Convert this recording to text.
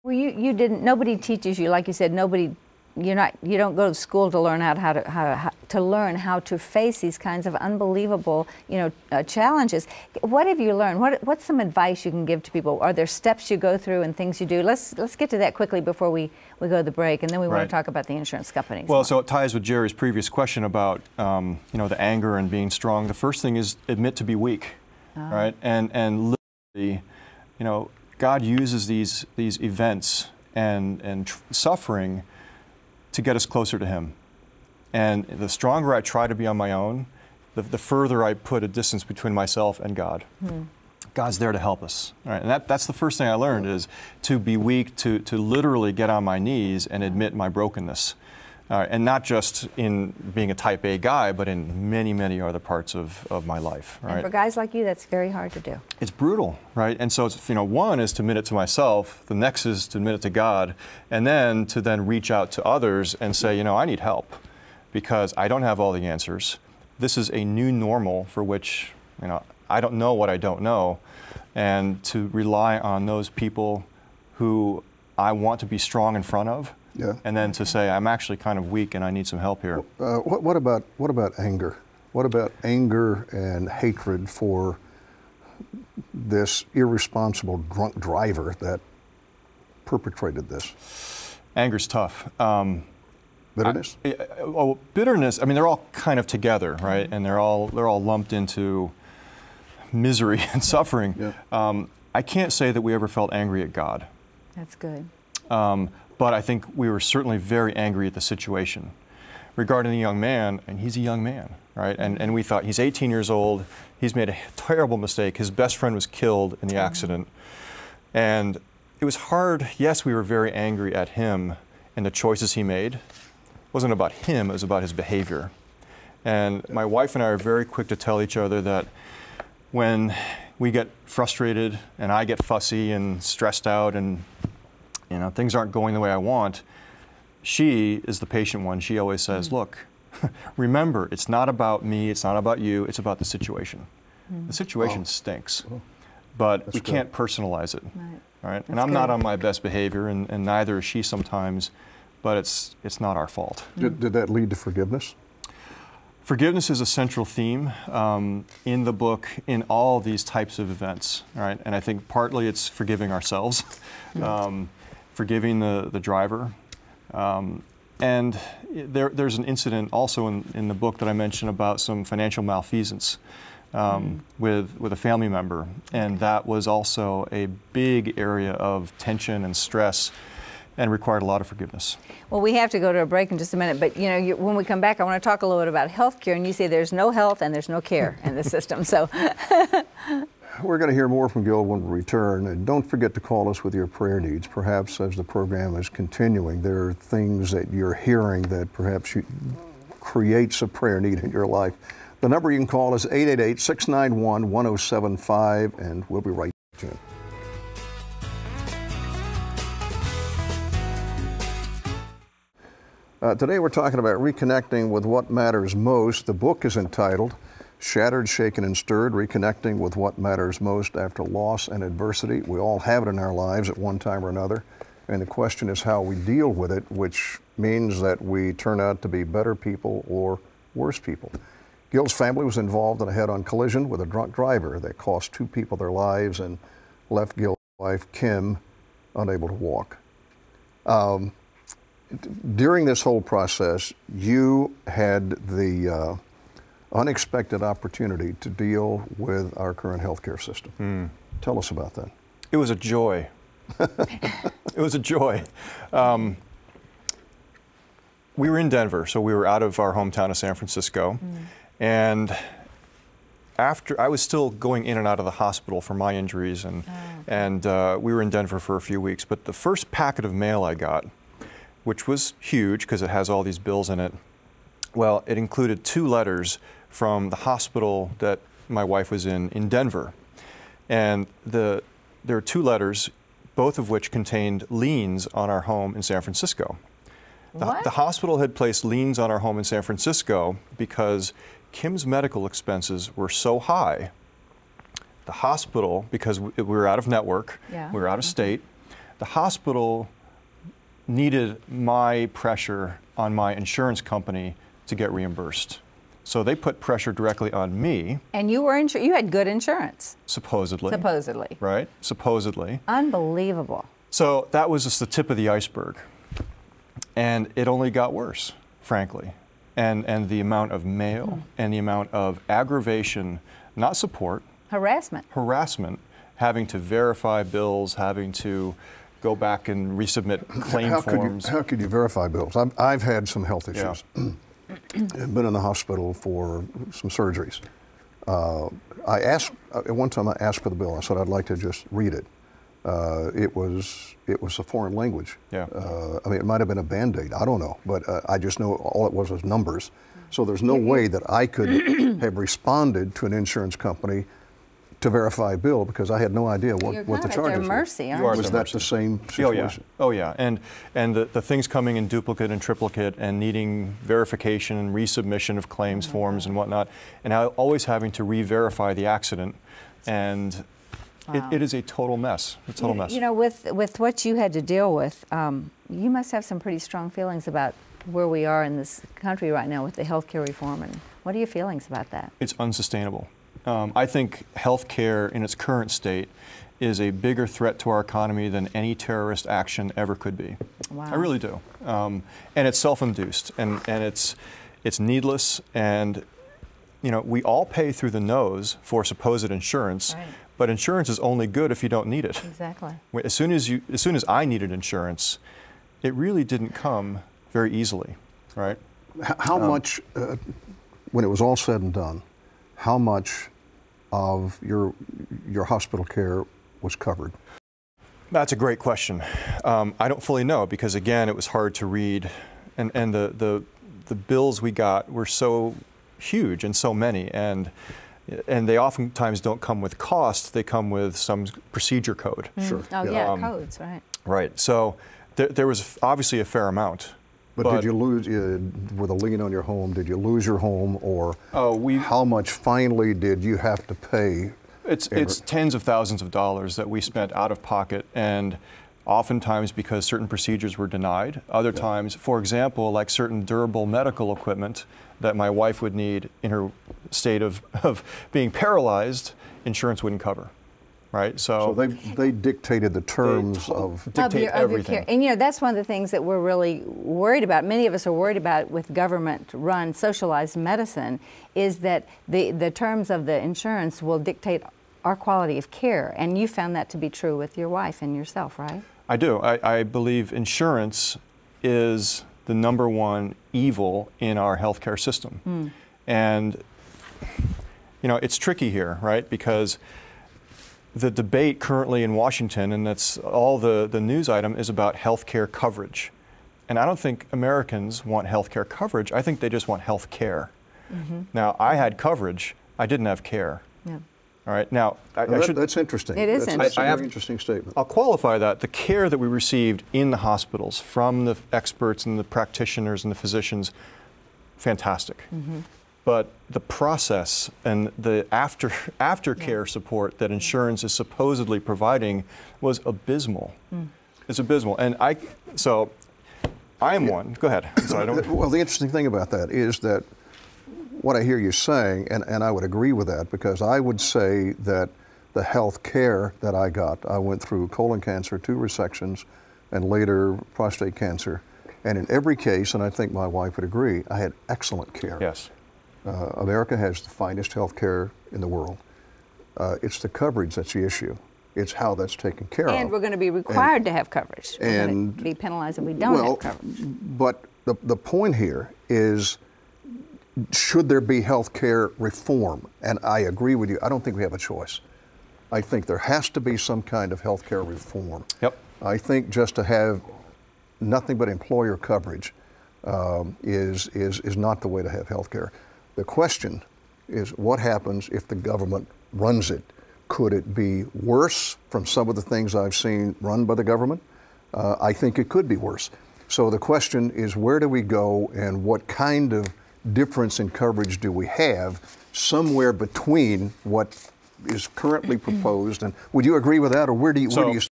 Well, you didn't. Nobody teaches you, like you said. Nobody. You don't go to school to learn how to face these kinds of unbelievable, challenges. What have you learned? What's some advice you can give to people? Are there steps you go through and things you do? Let's get to that quickly before we go to the break, and then we want to talk about the insurance companies. Well, so it ties with Jerry's previous question about the anger and being strong. The first thing is admit to be weak, right? And literally, God uses these events and suffering to get us closer to Him. And the stronger I try to be on my own, the further I put a distance between myself and God. God's there to help us. Right? And that's the first thing I learned, is to be weak, to literally get on my knees and admit my brokenness. And not just in being a type A guy, but in many, many other parts of my life. Right? And for guys like you, that's very hard to do. It's brutal, right? And so, it's, one is to admit it to myself, the next is to admit it to God, and then to reach out to others and say, I need help because I don't have all the answers. This is a new normal for which, I don't know what I don't know, and to rely on those people who I want to be strong in front of. Yeah. And then to say, I'm actually kind of weak and I need some help here. What about anger? What about anger and hatred for this irresponsible drunk driver that perpetrated this? Anger's tough. Bitterness? Bitterness, they're all kind of together, right? And they're all lumped into misery and suffering. Yeah. I can't say that we ever felt angry at God. That's good. But I think we were certainly very angry at the situation. Regarding the young man, and he's a young man, right? And we thought, he's 18 years old, he's made a terrible mistake, his best friend was killed in the accident. And it was hard. Yes, we were very angry at him and the choices he made. It wasn't about him, it was about his behavior. And my wife and I are very quick to tell each other that when we get frustrated and I get fussy and stressed out and things aren't going the way I want, she is the patient one. She always says, look, remember, it's not about me, it's not about you, it's about the situation. The situation stinks, but we can't personalize it. Right? And I'm not on my best behavior, and neither is she sometimes, but it's not our fault. Did that lead to forgiveness? Forgiveness is a central theme in the book, in all these types of events, right? And I think partly it's forgiving ourselves. Forgiving the driver. And there's an incident also in the book that I mentioned about some financial malfeasance with a family member. And that was also a big area of tension and stress and required a lot of forgiveness. Well, we have to go to a break in just a minute, but when we come back, I want to talk a little bit about health care, and you say there's no health and there's no care in the system. So. We're going to hear more from Gil when we return, and don't forget to call us with your prayer needs. Perhaps as the program is continuing, there are things that you're hearing that perhaps creates a prayer need in your life. The number you can call is 888-691-1075, and we'll be right back. Today we're talking about reconnecting with what matters most. The book is entitled Shattered, Shaken, and Stirred, Reconnecting with What Matters Most After Loss and Adversity. We all have it in our lives at one time or another, and the question is how we deal with it, which means that we turn out to be better people or worse people. Gil's family was involved in a head-on collision with a drunk driver that cost 2 people their lives and left Gil's wife, Kim, unable to walk. During this whole process, you had the unexpected opportunity to deal with our current healthcare system. Tell us about that. It was a joy. It was a joy. We were in Denver, so we were out of our hometown of San Francisco. And after, I was still going in and out of the hospital for my injuries, and we were in Denver for a few weeks. But the first packet of mail I got, which was huge because it has all these bills in it, well, it included 2 letters from the hospital that my wife was in Denver. And there were 2 letters, both of which contained liens on our home in San Francisco. The hospital had placed liens on our home in San Francisco because Kim's medical expenses were so high. The hospital, because we were out of network, we were out of state, The hospital needed my pressure on my insurance company to get reimbursed. So they put pressure directly on me. And you were you had good insurance. Supposedly. Supposedly. Right? Supposedly. Unbelievable. So that was just the tip of the iceberg. And it only got worse, frankly. And the amount of mail and the amount of aggravation, not support. Harassment. Harassment, having to verify bills, having to go back and resubmit claim forms. How could you verify bills? I've had some health issues. Yeah. I've been in the hospital for some surgeries. At one time I asked for the bill. I said I'd like to just read it. It was a foreign language. Yeah. I mean, it might have been a Band-Aid. I don't know, but I just know all it was numbers. So there's no way that I could have responded to an insurance company to verify a bill because I had no idea what the charges were. You're at their mercy, aren't you? Was that the same situation? Oh yeah. And the things coming in duplicate and triplicate and needing verification and resubmission of claims forms and whatnot, and always having to re-verify the accident, and it is a total mess. A total mess. You know, with what you had to deal with, you must have some pretty strong feelings about where we are in this country right now with the healthcare reform. And what are your feelings about that? It's unsustainable. I think healthcare in its current state is a bigger threat to our economy than any terrorist action ever could be. Wow. I really do. And it's self-induced, and it's needless, and you know, we all pay through the nose for supposed insurance, right. But insurance is only good if you don't need it. Exactly. As soon as I needed insurance, it really didn't come very easily, right? How much, when it was all said and done, how much of your hospital care was covered? That's a great question. I don't fully know because, again, it was hard to read, and the bills we got were so huge and so many, and they oftentimes don't come with cost. They come with some procedure code. Sure. Oh yeah, codes, right. Right. So there was obviously a fair amount. But did you lose, with a lien on your home, did you lose your home, or how much finally did you have to pay? It's tens of thousands of dollars that we spent out of pocket, and oftentimes because certain procedures were denied. Other times, for example, like certain durable medical equipment that my wife would need in her state of being paralyzed, insurance wouldn't cover. Right, so they dictated the terms of everything. Care. And you know, that's one of the things that we're really worried about. Many of us are worried about with government-run socialized medicine is that the terms of the insurance will dictate our quality of care. And you found that to be true with your wife and yourself, right? I do. I believe insurance is the #1 evil in our healthcare system. And you know, it's tricky here, right? Because the debate currently in Washington, and that's all the news item, is about health care coverage. And I don't think Americans want health care coverage. I think they just want health care. Now, I had coverage. I didn't have care. Yeah. All right. Now, that's interesting. It is interesting. That's a very interesting statement. I'll qualify that. The care that we received in the hospitals from the experts and the practitioners and the physicians, fantastic. But the process and the aftercare support that insurance is supposedly providing was abysmal. It's abysmal. And I am one. Go ahead. Well, the interesting thing about that is that what I hear you saying, and I would agree with that, because I would say that the health care that I got, I went through colon cancer, 2 resections, and later prostate cancer. And in every case, and I think my wife would agree, I had excellent care. Yes. America has the finest health care in the world. It's the coverage that's the issue. It's how that's taken care of. And we're going to be required to have coverage. We're going to be penalized if we don't have coverage. But the point here is, should there be health care reform? And I agree with you. I don't think we have a choice. I think there has to be some kind of health care reform. Yep. I think just to have nothing but employer coverage is not the way to have health care. The question is, what happens if the government runs it? Could it be worse from some of the things I've seen run by the government? I think it could be worse. So the question is, where do we go, and what kind of difference in coverage do we have somewhere between what is currently proposed? And would you agree with that, or where do you stand?